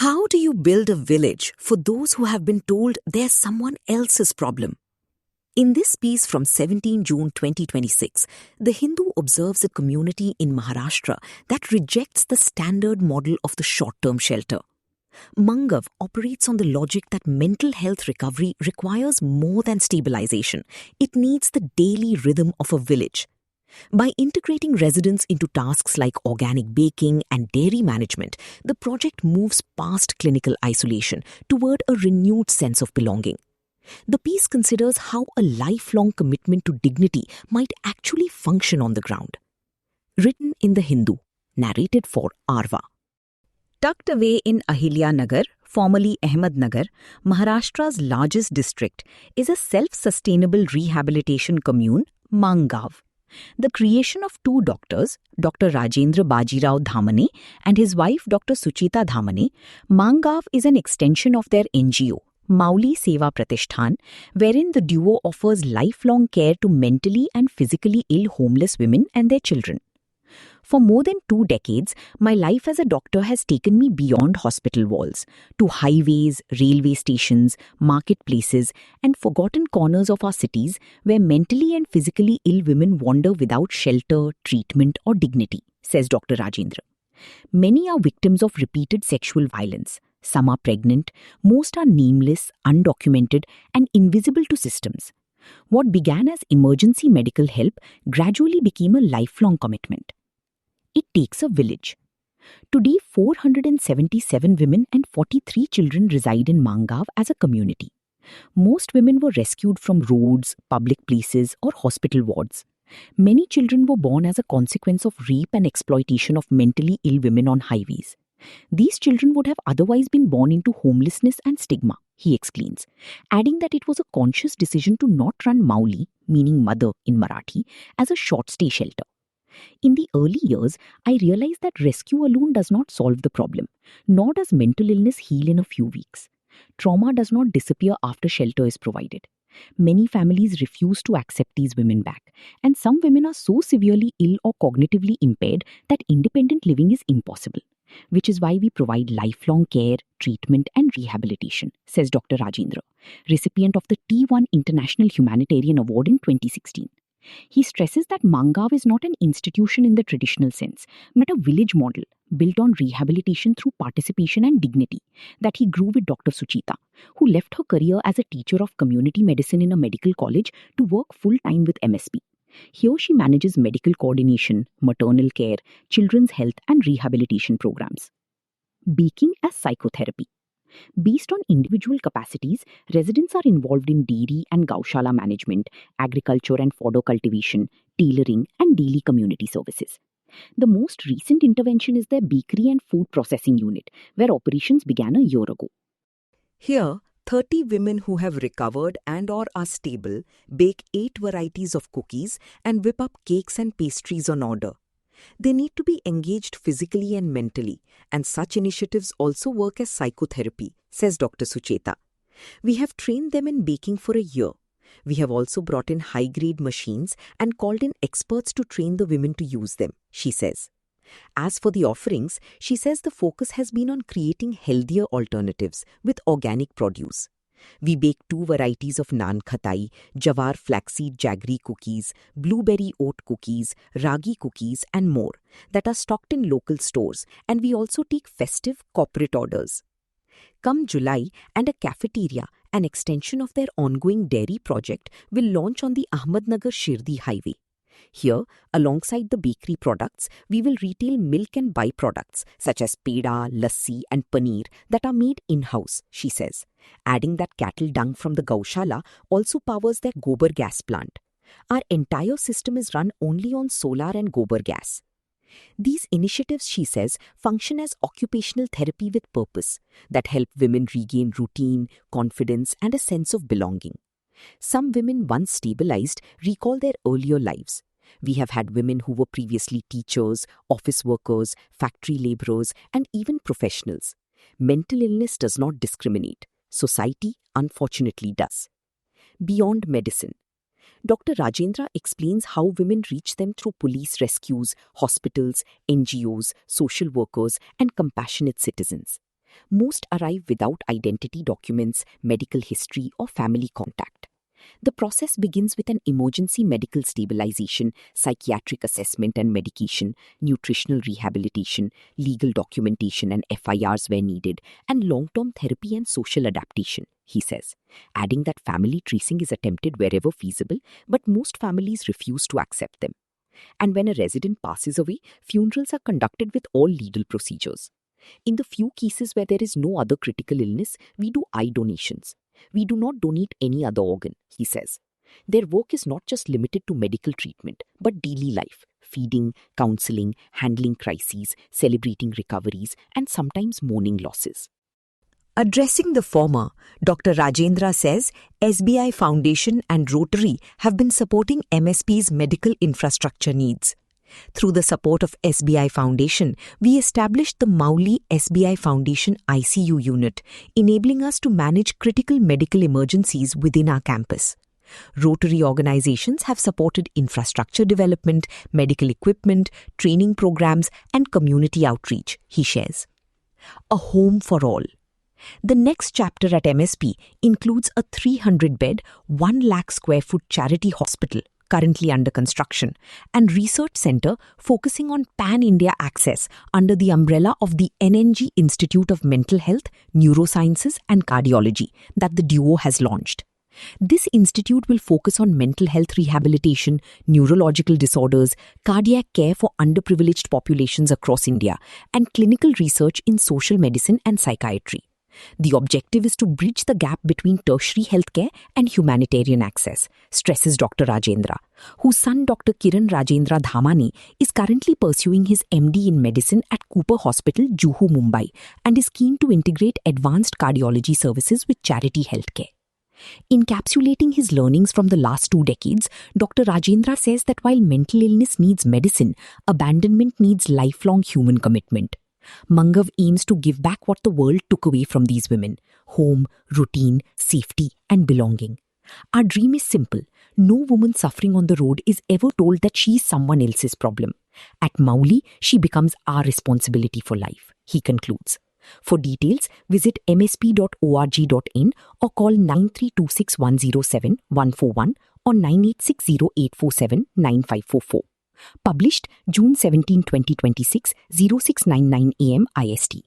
How do you build a village for those who have been told they're someone else's problem? In this piece from 17 June 2026, The Hindu observes a community in Maharashtra that rejects the standard model of the short-term shelter. Mangav operates on the logic that mental health recovery requires more than stabilization. It needs the daily rhythm of a village. By integrating residents into tasks like organic baking and dairy management, the project moves past clinical isolation toward a renewed sense of belonging. The piece considers how a lifelong commitment to dignity might actually function on the ground. Written in The Hindu, narrated for Arva. Tucked away in Ahilyanagar, formerly Ahmednagar, Maharashtra's largest district, is a self-sustainable rehabilitation commune, Mangav. The creation of two doctors, Dr. Rajendra Bajirao Dhamane and his wife Dr. Suchita Dhamane, Mangav is an extension of their NGO, Mauli Seva Pratishthan, wherein the duo offers lifelong care to mentally and physically ill homeless women and their children. For more than 2 decades, my life as a doctor has taken me beyond hospital walls, to highways, railway stations, marketplaces, and forgotten corners of our cities where mentally and physically ill women wander without shelter, treatment, or dignity, says Dr. Rajendra. Many are victims of repeated sexual violence. Some are pregnant, most are nameless, undocumented, and invisible to systems. What began as emergency medical help gradually became a lifelong commitment. It takes a village. Today, 477 women and 43 children reside in Mangav as a community. Most women were rescued from roads, public places, or hospital wards. Many children were born as a consequence of rape and exploitation of mentally ill women on highways. These children would have otherwise been born into homelessness and stigma, he explains, adding that it was a conscious decision to not run Mauli, meaning mother in Marathi, as a short-stay shelter. In the early years, I realized that rescue alone does not solve the problem, nor does mental illness heal in a few weeks. Trauma does not disappear after shelter is provided. Many families refuse to accept these women back, and some women are so severely ill or cognitively impaired that independent living is impossible, which is why we provide lifelong care, treatment, and rehabilitation, says Dr. Rajendra, recipient of the T1 International Humanitarian Award in 2016. He stresses that Mangav is not an institution in the traditional sense, but a village model built on rehabilitation through participation and dignity that he grew with Dr. Suchita, who left her career as a teacher of community medicine in a medical college to work full-time with MSP. Here she manages medical coordination, maternal care, children's health and rehabilitation programs. Baking as psychotherapy. Based on individual capacities, residents are involved in dairy and gaushala management, agriculture and fodder cultivation, tailoring, and daily community services. The most recent intervention is their bakery and food processing unit, where operations began a year ago. Here, 30 women who have recovered and/or are stable bake 8 varieties of cookies and whip up cakes and pastries on order. They need to be engaged physically and mentally, and such initiatives also work as psychotherapy, says Dr. Sucheta. We have trained them in baking for a year. We have also brought in high-grade machines and called in experts to train the women to use them, she says. As for the offerings, she says the focus has been on creating healthier alternatives with organic produce. We bake 2 varieties of naan khatai, jawar flaxseed jaggery cookies, blueberry oat cookies, ragi cookies and more that are stocked in local stores, and we also take festive corporate orders. Come July, and a cafeteria, an extension of their ongoing dairy project, will launch on the Ahmednagar-Shirdi highway. Here, alongside the bakery products, we will retail milk and byproducts such as peda, lassi and paneer that are made in-house, she says, adding that cattle dung from the gaushala also powers their gobar gas plant. Our entire system is run only on solar and gobar gas. These initiatives, she says, function as occupational therapy with purpose that help women regain routine, confidence and a sense of belonging. Some women, once stabilized, recall their earlier lives. We have had women who were previously teachers, office workers, factory laborers, and even professionals. Mental illness does not discriminate. Society, unfortunately, does. Beyond medicine. Dr. Rajendra explains how women reach them through police rescues, hospitals, NGOs, social workers, and compassionate citizens. Most arrive without identity documents, medical history, or family contact. The process begins with an emergency medical stabilization, psychiatric assessment and medication, nutritional rehabilitation, legal documentation and FIRs where needed, and long-term therapy and social adaptation, he says, adding that family tracing is attempted wherever feasible, but most families refuse to accept them. And when a resident passes away, funerals are conducted with all legal procedures. In the few cases where there is no other critical illness, we do eye donations. We do not donate any other organ, he says. Their work is not just limited to medical treatment, but daily life, feeding, counseling, handling crises, celebrating recoveries, and sometimes mourning losses. Addressing the former, Dr. Rajendra says SBI Foundation and Rotary have been supporting MSP's medical infrastructure needs. Through the support of SBI Foundation, we established the Mauli SBI Foundation ICU unit, enabling us to manage critical medical emergencies within our campus. Rotary organizations have supported infrastructure development, medical equipment, training programs, and community outreach, he shares. A home for all. The next chapter at MSP includes a 300-bed, 1 lakh square foot charity hospital, currently under construction, and research center focusing on pan-India access under the umbrella of the NNG Institute of Mental Health, Neurosciences and Cardiology that the duo has launched. This institute will focus on mental health rehabilitation, neurological disorders, cardiac care for underprivileged populations across India, and clinical research in social medicine and psychiatry. The objective is to bridge the gap between tertiary healthcare and humanitarian access, stresses Dr. Rajendra, whose son Dr. Kiran Rajendra Dhamani is currently pursuing his MD in medicine at Cooper Hospital, Juhu, Mumbai, and is keen to integrate advanced cardiology services with charity healthcare. Encapsulating his learnings from the last 2 decades, Dr. Rajendra says that while mental illness needs medicine, abandonment needs lifelong human commitment. Mangav aims to give back what the world took away from these women: home, routine, safety, and belonging. Our dream is simple. No woman suffering on the road is ever told that she is someone else's problem. At Mauli, she becomes our responsibility for life, he concludes. For details, visit msp.org.in or call 9326107141 or 986084795544. Published June 17, 2026, 0699 AM IST.